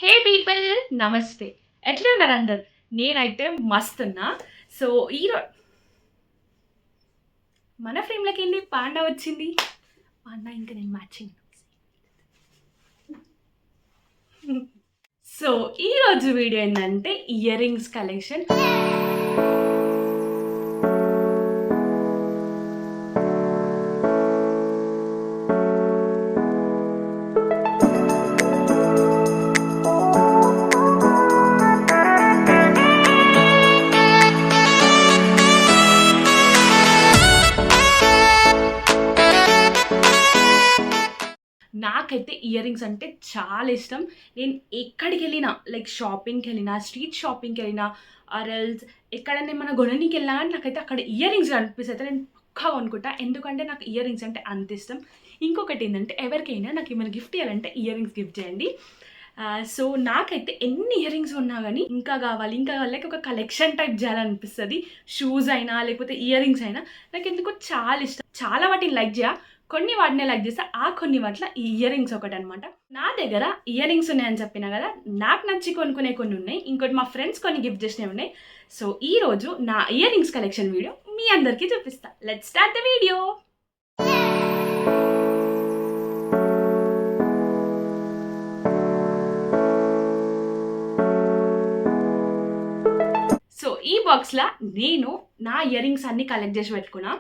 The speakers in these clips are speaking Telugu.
హే పీపుల్, నమస్తే. ఎట్లా ఉన్నారు అందరు? నేనైతే మస్తున్నా. సో ఈరో మన ఫ్రేమ్లకి ఏంది పాండా వచ్చింది. పాండా ఇంకా నేను మ్యాచింగ్. సో ఈరోజు వీడియో ఏంటంటే ఇయర్ రింగ్స్ కలెక్షన్. నాకైతే ఇయర్ రింగ్స్ అంటే చాలా ఇష్టం. నేను ఎక్కడికి వెళ్ళినా, లైక్ షాపింగ్కి వెళ్ళినా, స్ట్రీట్ షాపింగ్కి వెళ్ళినా, ఆర్ఎల్స్ ఎక్కడైనా ఏమైనా కొనడానికి వెళ్ళినా కానీ నాకైతే అక్కడ ఇయర్ రింగ్స్ కనిపిస్తే నేను పక్కా కొనుక్కుంటా. ఎందుకంటే నాకు ఇయర్ రింగ్స్ అంటే అంత ఇష్టం. ఇంకొకటి ఏంటంటే ఎవరికైనా నాకు ఏమైనా గిఫ్ట్ ఇవ్వాలంటే ఇయర్ రింగ్స్ గిఫ్ట్ చేయండి. సో నాకైతే ఎన్ని ఇయర్ రింగ్స్ ఉన్నా కానీ ఇంకా కావాలి ఇంకా కావాలి, లైక్ ఒక కలెక్షన్ టైప్ చేయాలనిపిస్తుంది. షూస్ అయినా లేకపోతే ఇయర్ రింగ్స్ అయినా నాకు ఎందుకో చాలా ఇష్టం. చాలా వాటిని లైక్ చేయ, కొన్ని వాటిని లైక్ చేస్తే ఆ కొన్ని వాటిల ఈ ఇయర్ రింగ్స్ ఒకటి అనమాట. నా దగ్గర ఇయర్ రింగ్స్ ఉన్నాయని చెప్పినా కదా, నాకు నచ్చి కొనుక్కునే కొన్ని ఉన్నాయి, ఇంకోటి మా ఫ్రెండ్స్ కొన్ని గిఫ్ట్ చేసినవి ఉన్నాయి. సో ఈ రోజు నా ఇయర్ రింగ్స్ కలెక్షన్ వీడియో మీ అందరికీ చూపిస్తా. Let's start the video. So ఈ బాక్స్లో నేను నా ఇయర్ రింగ్స్ అన్ని కలెక్ట్ చేసి పెట్టుకున్నా.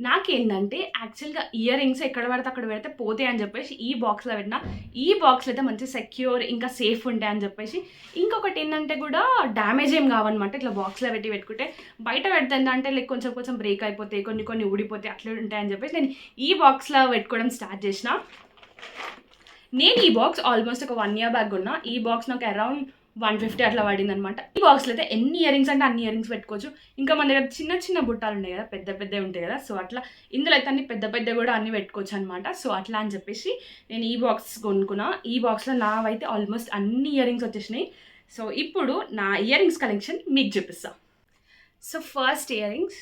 నాకేంటంటే యాక్చువల్గా ఇయర్ రింగ్స్ ఎక్కడ పడితే అక్కడ పెడితే పోతాయి అని చెప్పేసి ఈ బాక్స్లో పెట్టిన. ఈ బాక్స్లో అయితే మంచి సెక్యూర్ ఇంకా సేఫ్ ఉంటాయి అని చెప్పేసి. ఇంకొకటి ఏంటంటే కూడా డ్యామేజ్ ఏం కావన్నమాట. ఇట్లా బాక్స్లో పెట్టుకుంటే బయట పెడితే ఏంటంటే లైక్ కొంచెం కొంచెం బ్రేక్ అయిపోతాయి, కొన్ని కొన్ని ఊడిపోతాయి, అట్లా ఉంటాయని చెప్పేసి నేను ఈ బాక్స్లో పెట్టుకోవడం స్టార్ట్ చేసిన. నేను ఈ బాక్స్ ఆల్మోస్ట్ ఒక 1 year బ్యాక్ కొన్నా. ఈ బాక్స్ నాకు అరౌండ్ 150 అట్లా పడింది అనమాట. ఈ బాక్స్లో అయితే ఎన్ని ఇయర్ రింగ్స్ అంటే అన్ని ఇయర్ రింగ్స్ పెట్టుకోవచ్చు. ఇంకా మన దగ్గర చిన్న చిన్న బుట్టాలు ఉన్నాయి కదా, పెద్ద పెద్దవి ఉంటాయి కదా, సో అట్లా ఇందులో అయితే అన్ని పెద్ద పెద్ద కూడా అన్ని పెట్టుకోవచ్చు అనమాట. సో అట్లా అని చెప్పేసి నేను ఈ బాక్స్ కొనుక్కున్నా. ఈ బాక్స్లో నావైతే ఆల్మోస్ట్ అన్ని ఇయర్ రింగ్స్ వచ్చేసినాయి. సో ఇప్పుడు నా ఇయర్ రింగ్స్ కలెక్షన్ మీకు చూపిస్తా. సో ఫస్ట్ ఇయర్ రింగ్స్,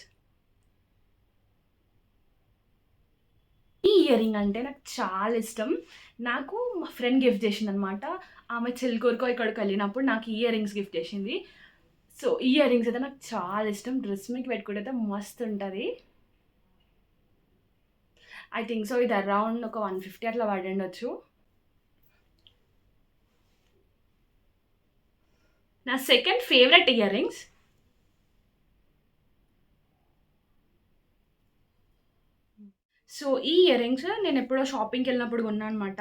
ఈ ఇయర్ రింగ్ అంటే నాకు చాలా ఇష్టం. నాకు మా ఫ్రెండ్ గిఫ్ట్ చేసింది అనమాట. ఆమె చిలుకూరుకో ఇక్కడికి వెళ్ళినప్పుడు నాకు ఇయర్ రింగ్స్ గిఫ్ట్ చేసింది. సో ఈ ఇయర్ రింగ్స్ అయితే నాకు చాలా ఇష్టం. డ్రెస్ మీకు పెట్టుకుంటే అయితే మస్తు ఉంటుంది. ఐ థింక్ సో ఇది అరౌండ్ ఒక 150 అట్లా పడిండొచ్చు. నా second favourite ear rings, so ఈ ఇయర్ రింగ్స్ నేను ఎప్పుడో షాపింగ్కి వెళ్ళినప్పుడు కొన్నాను అనమాట.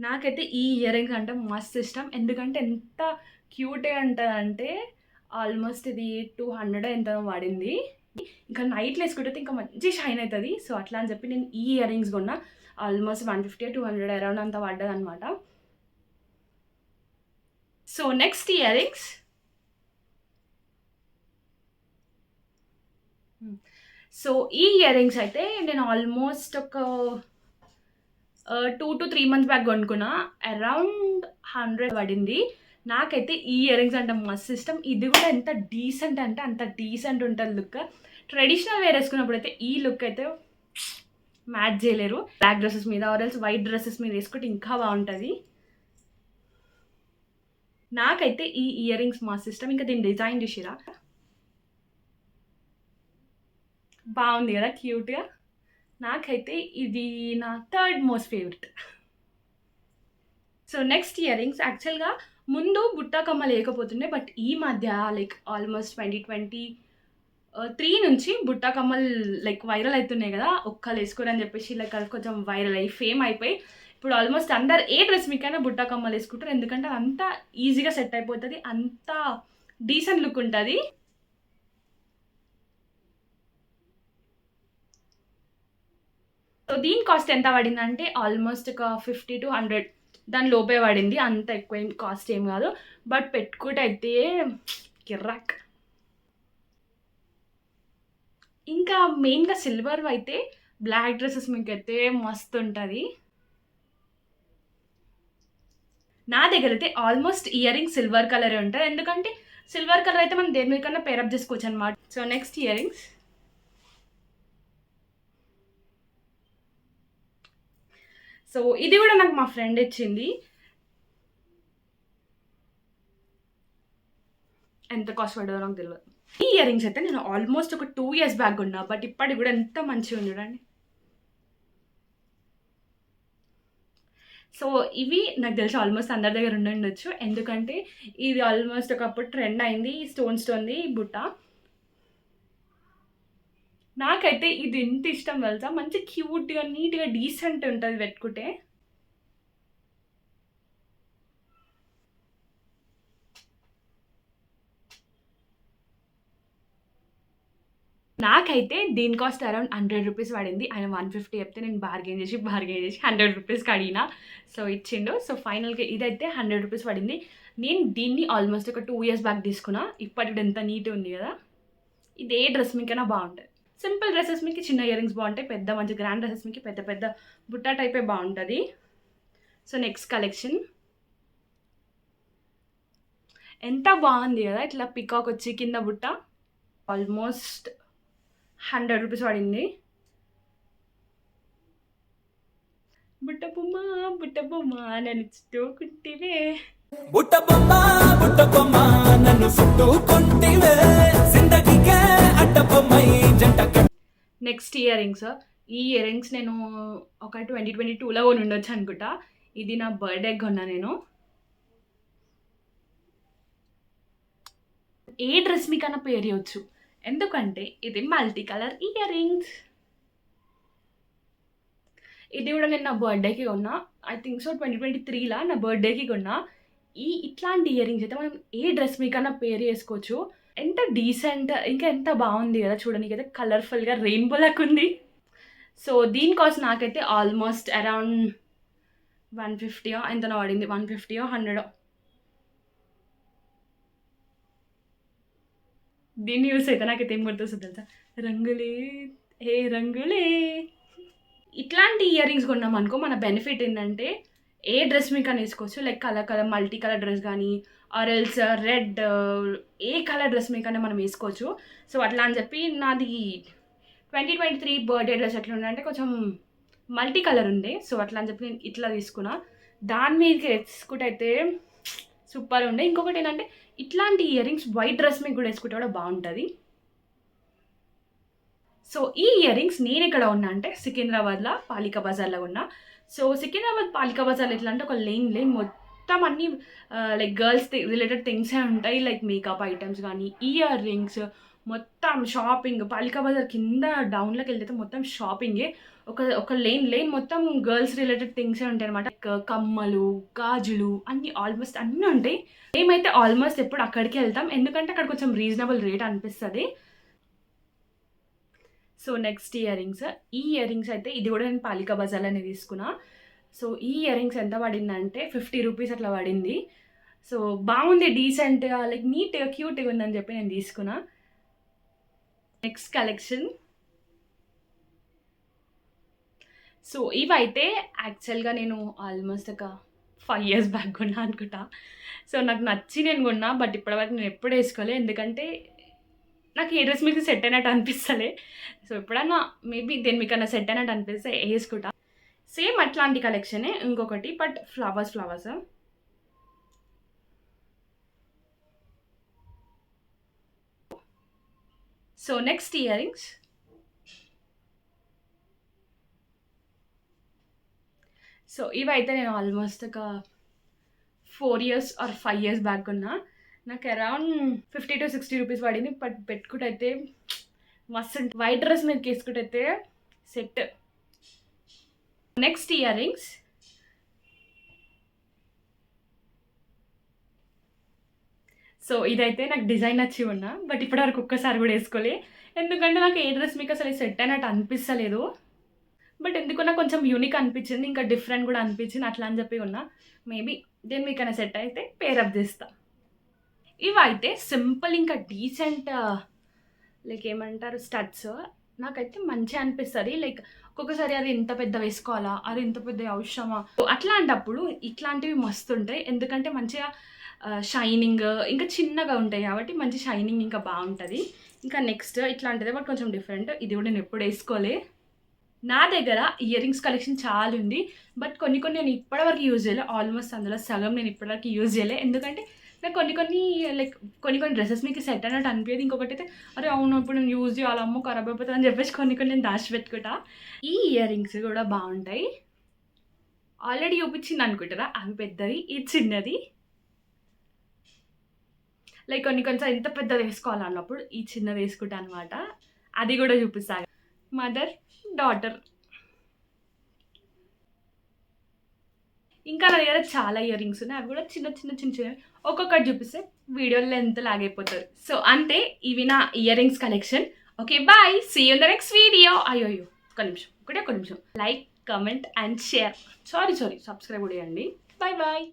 నాకైతే ఈ ఇయర్ రింగ్స్ అంటే మస్తు ఇష్టం. ఎందుకంటే ఎంత క్యూట్గా ఉంటుందంటే ఆల్మోస్ట్ ఇది 200 ఎంత పడింది. ఇంకా నైట్లో వేసుకుంటే ఇంకా మంచి షైన్ అవుతుంది. సో అట్లా అని చెప్పి నేను ఈ ఇయర్ రింగ్స్ కొన్నా. ఆల్మోస్ట్ 150 200 అరౌండ్ అంత పడ్డది అనమాట. So next ear rings, so ఈ ఇయర్ రింగ్స్ అయితే నేను ఆల్మోస్ట్ ఒక 2 to 3 months బ్యాక్ కొనుక్కున్నా. అరౌండ్ 100 పడింది. నాకైతే ఈ ఇయర్ రింగ్స్ అంటే మస్తు ఇష్టం. ఇది కూడా ఎంత డీసెంట్ అంటే అంత డీసెంట్ ఉంటుంది లుక్. ట్రెడిషనల్ వేర్ వేసుకున్నప్పుడు అయితే ఈ లుక్ అయితే మ్యాచ్ చేయలేరు. బ్లాక్ డ్రెస్సెస్ మీద ఆర్ఎల్స్ వైట్ డ్రెస్సెస్ మీద వేసుకుంటే ఇంకా బాగుంటుంది. నాకైతే ఈ ఇయర్ రింగ్స్ మస్తు ఇష్టం. ఇంకా దీని డిజైన్ చూసిరా, బాగుంది కదా క్యూట్గా. నాకైతే ఇది నా third most favourite. So next ear rings, యాక్చువల్గా ముందు బుట్టా కమ్మ లేకపోతుండే, బట్ ఈ మధ్య లైక్ ఆల్మోస్ట్ 2023 నుంచి బుట్టా కమ్మలు లైక్ వైరల్ అవుతున్నాయి కదా, ఒక్కలు వేసుకోరని చెప్పేసి లైక్ అది కొంచెం వైరల్ అయ్యి ఫేమ్ అయిపోయి ఇప్పుడు ఆల్మోస్ట్ అందరు ఏ డ్రెస్ మీకైనా బుట్టా కమ్మలు వేసుకుంటారు. ఎందుకంటే అంత ఈజీగా సెట్ అయిపోతుంది, అంత డీసెంట్ లుక్ ఉంటుంది. సో దీని కాస్ట్ ఎంత పడిందంటే ఆల్మోస్ట్ ఒక 50 to 100 దాని లోపే పడింది. అంత ఎక్కువ ఏం కాస్ట్ ఏం కాదు, బట్ పెట్టుకుంటే అయితే కిర్రాక్. ఇంకా మెయిన్గా సిల్వర్ అయితే బ్లాక్ డ్రెస్సెస్ మీకు అయితే మస్తు ఉంటుంది. నా దగ్గర అయితే ఆల్మోస్ట్ ఇయర్ రింగ్స్ సిల్వర్ కలరే ఉంటుంది. ఎందుకంటే సిల్వర్ కలర్ అయితే మనం దేని మీద కన్నా పేరప్ చేసుకోవచ్చు అనమాట. So next ear rings, so ఇది కూడా నాకు మా ఫ్రెండ్ ఇచ్చింది. ఎంత కాస్ట్ పడదో నాకు తెలియదు. ఈ ఇయర్ రింగ్స్ అయితే నేను ఆల్మోస్ట్ ఒక 2 years బ్యాక్ ఉన్నా, బట్ ఇప్పటికి కూడా ఎంత మంచిగా ఉంది చూడండి. సో ఇవి నాకు తెలిసి ఆల్మోస్ట్ అందరి దగ్గర ఉండొచ్చు, ఎందుకంటే ఇది ఆల్మోస్ట్ ఒకప్పుడు ట్రెండ్ అయింది స్టోన్ది బుట్ట. నాకైతే ఇది ఎంత ఇష్టం తెలుసా, మంచి క్యూట్గా నీట్గా డీసెంట్ ఉంటుంది పెట్టుకుంటే. నాకైతే దీని కాస్ట్ అరౌండ్ 100 రూపీస్ పడింది. ఆయన 150 చెప్తే నేను బార్గెన్ చేసి 100 రూపీస్కి అడిగిన, సో ఇచ్చిండు. సో ఫైనల్గా ఇదైతే 100 రూపీస్ పడింది. నేను దీన్ని ఆల్మోస్ట్ ఒక 2 years బ్యాక్ తీసుకున్నా. ఇప్పటికి ఎంత నీట్గా ఉంది కదా. ఇదే డ్రెస్ మీకైనా బాగుంటుంది. సింపుల్ డ్రెస్సెస్ మీకు చిన్న ఇయర్ రింగ్స్ బాగుంటాయి, పెద్ద మంచి గ్రాండ్ డ్రెస్సెస్ మీకు పెద్ద పెద్ద బుట్ట టైపే బాగుంటుంది. సో నెక్స్ట్ కలెక్షన్ ఎంత బాగుంది కదా, ఇట్లా పికాక్ వచ్చి కింద బుట్ట. ఆల్మోస్ట్ 100 రూపీస్ పడింది. బుట్ట బొమ్మ నన్ను చుట్టుకుంటివే, బుట్ట బొమ్మ నన్ను చుట్టుకుంటివే, జిందగీకే అడ్డ బొమ్మై జంట. Next ear rings. ఈ ఇయర్ రింగ్స్ నేను ఒక 2022లో కొని ఉండొచ్చు అనుకుంటా. ఇది నా బర్త్డేకి కొన్నా నేను. ఏ డ్రెస్ మీకన్నా పేరు చేయవచ్చు, ఎందుకంటే ఇది మల్టీ కలర్ ఇయర్ రింగ్స్. ఇది కూడా నేను నా బర్త్డేకి కొన్నా, ఐ థింక్ సో 2023లా నా బర్త్డేకి కొన్నా. ఇట్లాంటి ఇయర్ రింగ్స్ అయితే మనం ఏ డ్రెస్ మీకన్నా పేరు చేసుకోవచ్చు. ఎంత డీసెంట్, ఇంకా ఎంత బాగుంది కదా చూడడానికి, అయితే కలర్ఫుల్గా రెయిన్బో లాగా ఉంది. సో దీని కాస్ట్ నాకైతే ఆల్మోస్ట్ అరౌండ్ 150 ఎంతనో పడింది, 150 100. దీన్ని యూస్ అయితే నాకైతే ఏం గుర్తొస్తుంది తెలుసా, రంగులే ఏ రంగులే. ఇట్లాంటి ఇయర్ రింగ్స్ కొన్నాం అనుకో, మన బెనిఫిట్ ఏంటంటే ఏ డ్రెస్ మీకు అని వేసుకోవచ్చు. Like colour multi colour dress కానీ ఆరెల్స్ రెడ్, ఏ కలర్ డ్రెస్ మీకన్నా మనం వేసుకోవచ్చు. సో అట్లా అని చెప్పి నాది 2023 బర్త్డే డ్రెస్ ఎట్లా ఉండే అంటే కొంచెం మల్టీ కలర్ ఉండే. సో అట్లా అని చెప్పి నేను ఇట్లా తీసుకున్నా. దాని మీదకి వేసుకుంటే అయితే సూపర్ ఉండే. ఇంకొకటి ఏంటంటే ఇట్లాంటి ఇయర్ రింగ్స్ వైట్ డ్రెస్ మీకు కూడా వేసుకుంటే కూడా బాగుంటుంది. సో ఈ ఇయర్ రింగ్స్ నేను ఎక్కడ ఉన్నా అంటే సికింద్రాబాద్లో పాలికా బజార్లో ఉన్నా. సో సికింద్రాబాద్ పాలికా బజార్లో ఎట్లా అంటే ఒక లేన్ మొత్తం అన్ని లైక్ గర్ల్స్ రిలేటెడ్ థింగ్సే ఉంటాయి. లైక్ మేకప్ ఐటమ్స్ కానీ ఇయర్ రింగ్స్, మొత్తం షాపింగ్. పాలికా బజార్ కింద డౌన్లోకి వెళ్తే మొత్తం షాపింగే. ఒక లేన్ మొత్తం గర్ల్స్ రిలేటెడ్ థింగ్సే ఉంటాయి అనమాట. కమ్మలు, గాజులు అన్నీ ఆల్మోస్ట్ అన్నీ ఉంటాయి. మేమైతే ఆల్మోస్ట్ ఎప్పుడు అక్కడికి వెళ్తాం, ఎందుకంటే అక్కడ కొంచెం రీజనబుల్ రేట్ అనిపిస్తుంది. So next ear rings. ఈ ఇయర్ రింగ్స్ అయితే ఇది కూడా నేను పాలికా బజార్లోనే తీసుకున్నా. సో ఈ ఇయర్ రింగ్స్ ఎంత పడిందంటే 50 రూపీస్ అట్లా పడింది. సో బాగుంది, డీసెంట్గా లైక్ నీట్గా క్యూట్గా ఉందని చెప్పి నేను తీసుకున్నా. Next collection. సో ఇవైతే యాక్చువల్గా నేను ఆల్మోస్ట్ ఒక 5 years బ్యాక్ కొన్నా అనుకుంటా. సో నాకు నచ్చి నేను కొన్నా, బట్ ఇప్పటివరకు నేను ఎప్పుడు వేసుకోలే, ఎందుకంటే నాకు ఏ డ్రెస్ మీకు సెట్ అయినట్టు అనిపిస్తలే. సో ఎప్పుడన్నా మేబీ దేని మీకన్నా సెట్ అయినట్టు అనిపిస్తే వేసుకుంటా. సేమ్ అట్లాంటి కలెక్షనే ఇంకొకటి, but flowers. So next ear rings. So ఇవైతే నేను ఆల్మోస్ట్ ఒక 4 years or 5 years బ్యాక్ ఉన్నా. నాకు అరౌండ్ 50 to 60 రూపీస్ పడింది, బట్ పెట్టుకుంటే అయితే మస్తు వైట్ డ్రెస్ మీద వేసుకుంటే అయితే set. Next ear rings. So ఇదైతే నాకు డిజైన్ నచ్చి ఉన్నా, బట్ ఇప్పటివరకు ఒక్కసారి కూడా వేసుకోలే, ఎందుకంటే నాకు ఏ డ్రెస్ మీకు అసలు సెట్ అయినట్టు అనిపిస్తలేదు. బట్ ఎందుకన్నా కొంచెం యూనిక్ అనిపించింది, ఇంకా డిఫరెంట్ కూడా అనిపించింది, అట్లా అని చెప్పి ఉన్నా. మేబీ దేని మీకైనా సెట్ అయితే పేరప్ చేస్తా. ఇవైతే సింపుల్ ఇంకా డీసెంట్ లైక్ ఏమంటారు స్టడ్స్. నాకైతే మంచిగా అనిపిస్తుంది. లైక్ ఒక్కొక్కసారి అది ఇంత పెద్ద వేసుకోవాలా, అది ఇంత పెద్ద అవసరమా, అట్లాంటప్పుడు ఇట్లాంటివి మస్తు ఉంటాయి, ఎందుకంటే మంచిగా షైనింగ్ ఇంకా చిన్నగా ఉంటాయి కాబట్టి మంచి షైనింగ్ ఇంకా బాగుంటుంది. ఇంకా నెక్స్ట్ ఇట్లాంటిదే బట్ కొంచెం డిఫరెంట్. ఇది కూడా నేను ఎప్పుడు వేసుకోలే. నా దగ్గర ఇయర్ రింగ్స్ కలెక్షన్ చాలా ఉంది, బట్ కొన్ని నేను ఇప్పటివరకు యూజ్ చేయలే. ఆల్మోస్ట్ అందులో సగం నేను ఇప్పటివరకు యూజ్ చేయలే. ఎందుకంటే నాకు కొన్ని డ్రెస్సెస్ మీకు సెట్ అన్నట్టు అనిపించేది. ఇంకొకటి అయితే అరే అవును ఇప్పుడు నేను యూజ్ చేయాలి, అమ్మో ఖరాబ్ అయిపోతుంది అని చెప్పేసి కొన్ని నేను దాచిపెట్టుకుంటా. ఈ ఇయర్ రింగ్స్ కూడా బాగుంటాయి. ఆల్రెడీ చూపించింది అనుకుంటారా, అవి పెద్దవి, ఇది చిన్నది. కొంచెం ఎంత పెద్దది వేసుకోవాలన్నప్పుడు ఈ చిన్నది వేసుకుంటా అనమాట. అది కూడా చూపిస్తాను. Mother daughter. ఇంకా నా దగ్గర చాలా ఇయర్ రింగ్స్ ఉన్నాయి, అవి కూడా చిన్న ఒక్కొక్కటి చూపిస్తే వీడియో లెంత్ లాగైపోతుంది. సో అంటే ఇవి నా ear rings collection. Okay bye, see you in the next video. అయ్యో ఒక నిమిషం like, comment and share. Sorry subscribe కూడా చేయండి. బాయ్.